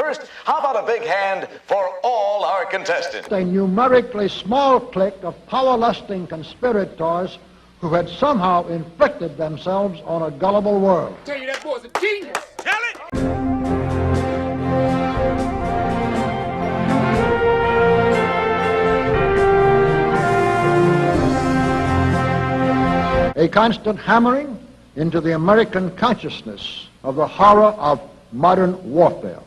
first, how about a big hand for all our contestants? A numerically small clique of power-lusting conspirators who had somehow inflicted themselves on a gullible world. Tell you that boy's a genius. Tell it! A constant hammering into the American consciousness of the horror of modern warfare.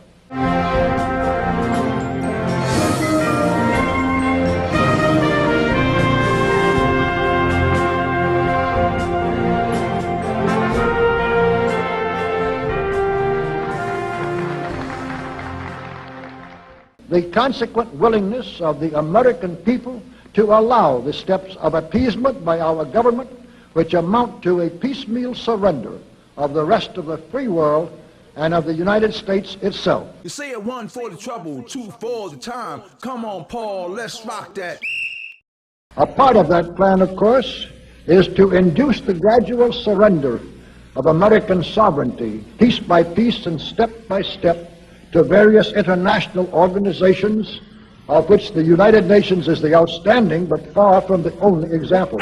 The consequent willingness of the American people to allow the steps of appeasement by our government, which amount to a piecemeal surrender of the rest of the free world and of the United States itself. You say it 1 for the trouble, 2 for the time. Come on, Paul, let's rock that. A part of that plan, of course, is to induce the gradual surrender of American sovereignty, piece by piece and step by step, to various international organizations, of which the United Nations is the outstanding but far from the only example.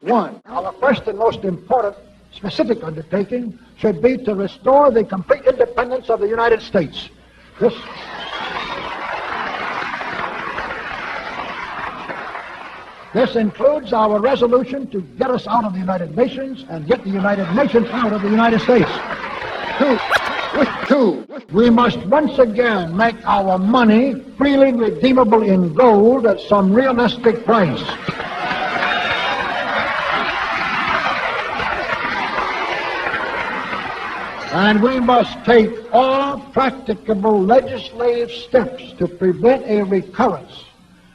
One, our first and most important specific undertaking should be to restore the complete independence of the United States. This includes our resolution to get us out of the United Nations and get the United Nations out of the United States. Two, we must once again make our money freely redeemable in gold at some realistic price. And we must take all practicable legislative steps to prevent a recurrence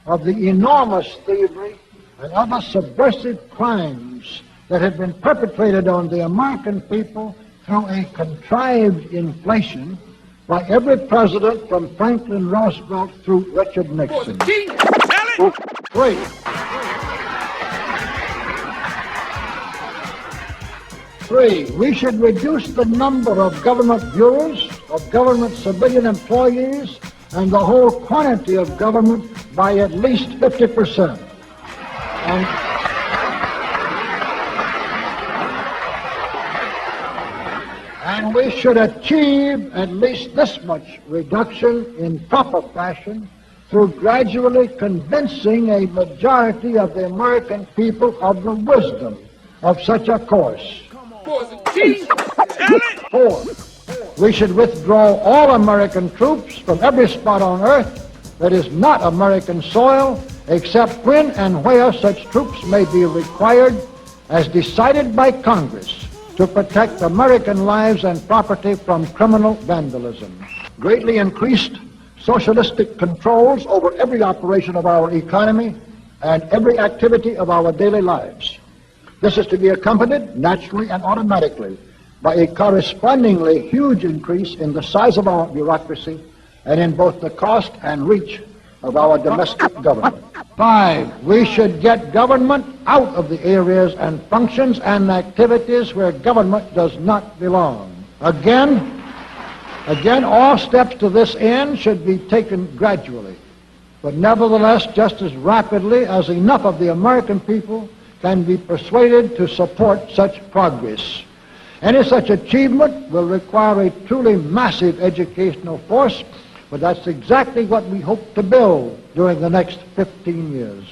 of the enormous thievery and other subversive crimes that have been perpetrated on the American people through a contrived inflation by every president from Franklin Roosevelt through Richard Nixon. Three, we should reduce the number of government bureaus, of government civilian employees, and the whole quantity of government by at least 50%. And we should achieve at least this much reduction in proper fashion through gradually convincing a majority of the American people of the wisdom of such a course. Four, we should withdraw all American troops from every spot on earth that is not American soil, except when and where such troops may be required as decided by Congress to protect American lives and property from criminal vandalism. Greatly increased socialistic controls over every operation of our economy and every activity of our daily lives. This is to be accompanied naturally and automatically by a correspondingly huge increase in the size of our bureaucracy and in both the cost and reach of our domestic government. 5, we should get government out of the areas and functions and activities where government does not belong. Again, all steps to this end should be taken gradually, but nevertheless just as rapidly as enough of the American people can be persuaded to support such progress. Any such achievement will require a truly massive educational force, but that's exactly what we hope to build during the next 15 years.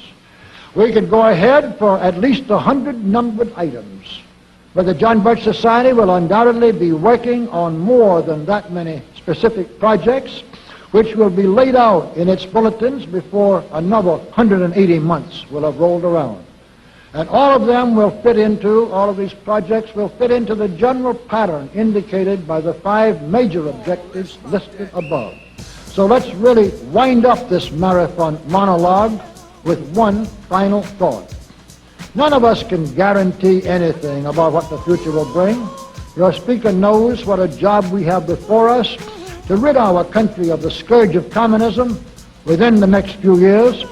We could go ahead for at least 100 numbered items, but the John Birch Society will undoubtedly be working on more than that many specific projects, which will be laid out in its bulletins before another 180 months will have rolled around. And all of these projects will fit into the general pattern indicated by the 5 major objectives listed above. So let's really wind up this marathon monologue with one final thought. None of us can guarantee anything about what the future will bring. Your speaker knows what a job we have before us to rid our country of the scourge of communism within the next few years,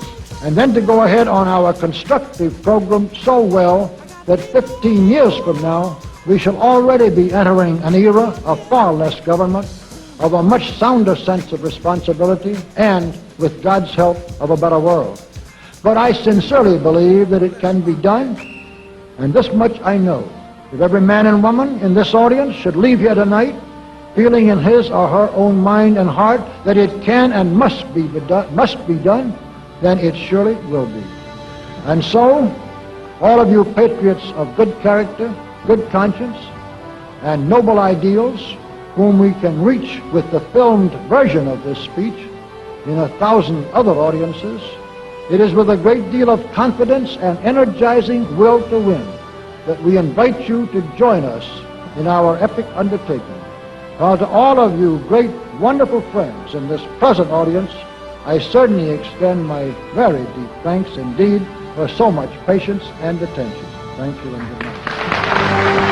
and then to go ahead on our constructive program so well that 15 years from now we shall already be entering an era of far less government, of a much sounder sense of responsibility and, with God's help, of a better world. But I sincerely believe that it can be done, and this much I know, that every man and woman in this audience should leave here tonight feeling in his or her own mind and heart that it can and must be done, then it surely will be. And so, all of you patriots of good character, good conscience, and noble ideals, whom we can reach with the filmed version of this speech in 1,000 other audiences, it is with a great deal of confidence and energizing will to win that we invite you to join us in our epic undertaking. Now, to all of you great, wonderful friends in this present audience, I certainly extend my very deep thanks indeed for so much patience and attention. Thank you and good night.